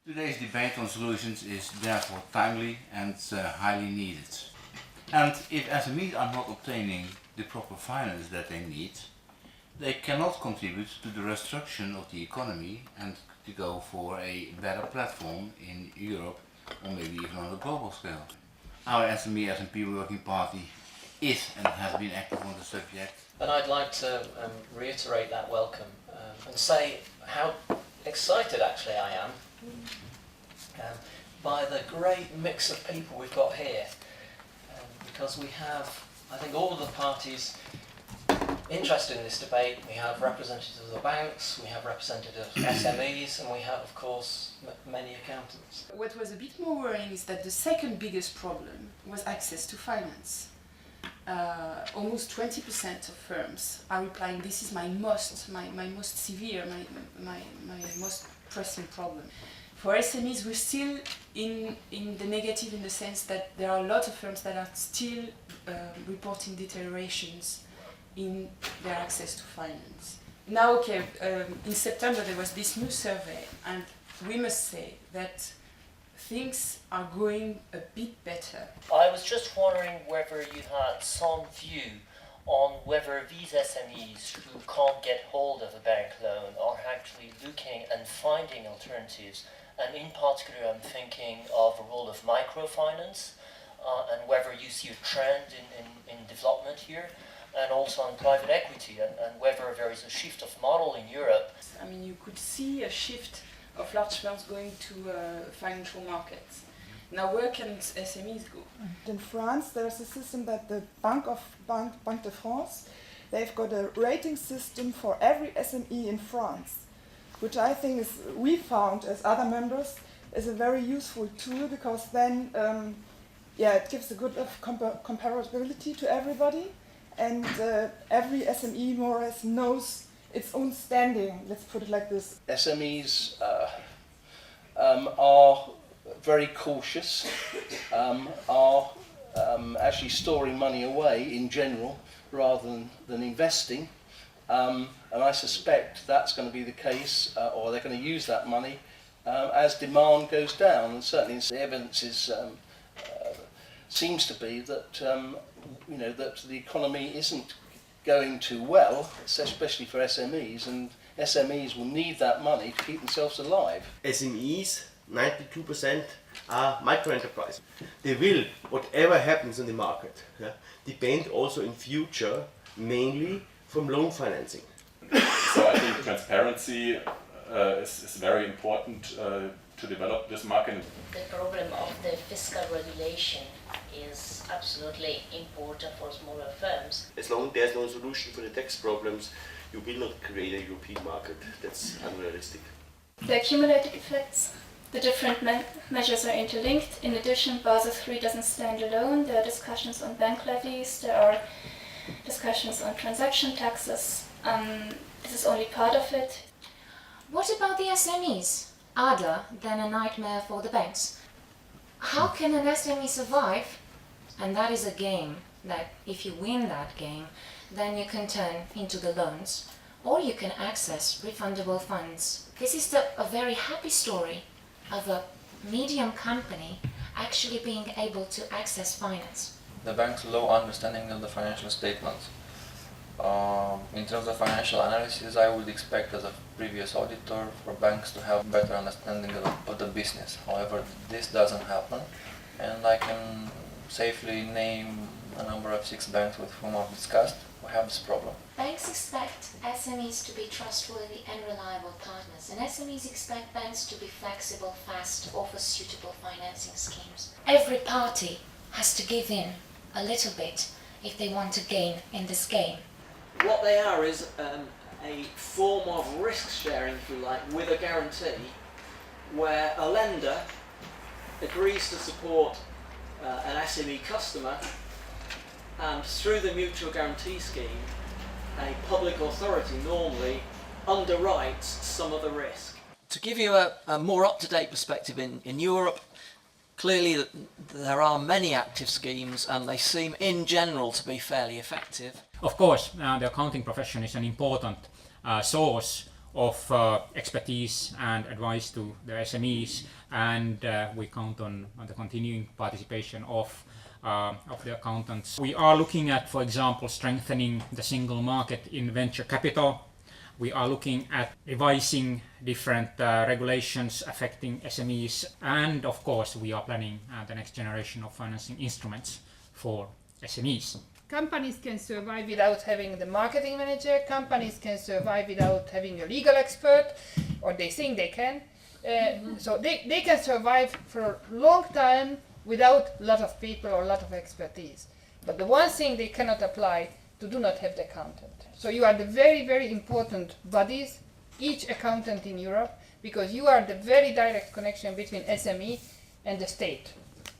Today's debate on solutions is therefore timely and highly needed. And if SMEs are not obtaining the proper finance that they need, they cannot contribute to the restructuring of the economy and to go for a better platform in Europe or maybe even on a global scale. Our SME SNP Working Party is and has been active on the subject. And I'd like to reiterate that welcome and say how excited actually I am by the great mix of people we've got here, because we have, I think, all of the parties interested in this debate. We have representatives of the banks, we have representatives of SMEs, and we have, of course, many accountants. What was a bit more worrying is that the second biggest problem was access to finance. Almost 20% of firms are replying, this is my most severe, my most pressing problem. For SMEs, we're still in the negative in the sense that there are a lot of firms that are still reporting deteriorations in their access to finance. Now, okay, in September there was this new survey, and we must say that things are going a bit better. I was just wondering whether you had some view on whether these SMEs who can't get hold of a bank loan are actually looking and finding alternatives, and in particular I'm thinking of the role of microfinance and whether you see a trend in development here, and also on private equity, and whether there is a shift of model in Europe. I mean, you could see a shift of large firms going to financial markets. Now, where can SMEs go? In France, there's a system that the Banque de France, they've got a rating system for every SME in France, which I think is, we found as other members, is a very useful tool, because then, it gives a good comparability to everybody, and every SME more or less knows its own standing, let's put it like this. SMEs are very cautious, are actually storing money away in general rather than investing, and I suspect that's going to be the case, or they're going to use that money as demand goes down, and certainly the evidence is, seems to be that that the economy isn't going too well, especially for SMEs, and SMEs will need that money to keep themselves alive. SMEs, 92% are micro-enterprises. They will, whatever happens in the market, depend also in future mainly from loan financing. So I think transparency is very important to develop this market. The problem of the fiscal regulation is absolutely important for smaller firms. As long as there's no solution for the tax problems, you will not create a European market. That's unrealistic. The accumulated effects. The different measures are interlinked. In addition, Basel III doesn't stand alone. There are discussions on bank levies, there are discussions on transaction taxes. This is only part of it. What about the SMEs? Other than a nightmare for the banks. How can an SME survive? And that is a game that if you win that game, then you can turn into the loans, or you can access refundable funds. This is a very happy story of a medium company actually being able to access finance. The bank's low understanding of the financial statements. In terms of financial analysis, I would expect as a previous auditor for banks to have better understanding of the business. However, this doesn't happen, and I can safely name a number of 6 banks with whom I've discussed who have this problem. Banks expect SMEs to be trustworthy and reliable partners, and SMEs expect banks to be flexible, fast, offer suitable financing schemes. Every party has to give in a little bit if they want to gain in this game. What they are is a form of risk sharing, if you like, with a guarantee, where a lender agrees to support an SME customer, and through the mutual guarantee scheme, a public authority normally underwrites some of the risk. To give you a more up-to-date perspective in Europe, clearly there are many active schemes and they seem in general to be fairly effective. Of course, the accounting profession is an important source of expertise and advice to the SMEs, and we count on the continuing participation of the accountants. We are looking at, for example, strengthening the single market in venture capital. We are looking at revising different regulations affecting SMEs, and of course we are planning the next generation of financing instruments for SMEs. Companies can survive without having the marketing manager, companies can survive without having a legal expert, or they think they can. So they can survive for a long time without a lot of people or a lot of expertise. But the one thing they cannot apply to do not have the accountant. So you are the very, very important bodies, each accountant in Europe, because you are the very direct connection between SME and the state,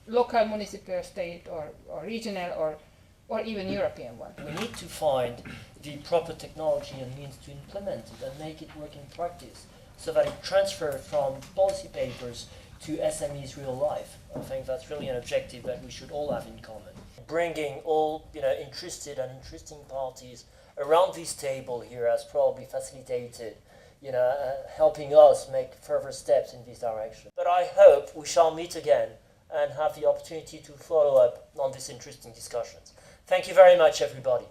local, municipal, state, or regional, or even European one. We need to find the proper technology and means to implement it and make it work in practice so that it transfers from policy papers to SMEs' real life. I think that's really an objective that we should all have in common. Bringing all interested and interesting parties around this table here has probably facilitated helping us make further steps in this direction. But I hope we shall meet again and have the opportunity to follow up on these interesting discussions. Thank you very much, everybody.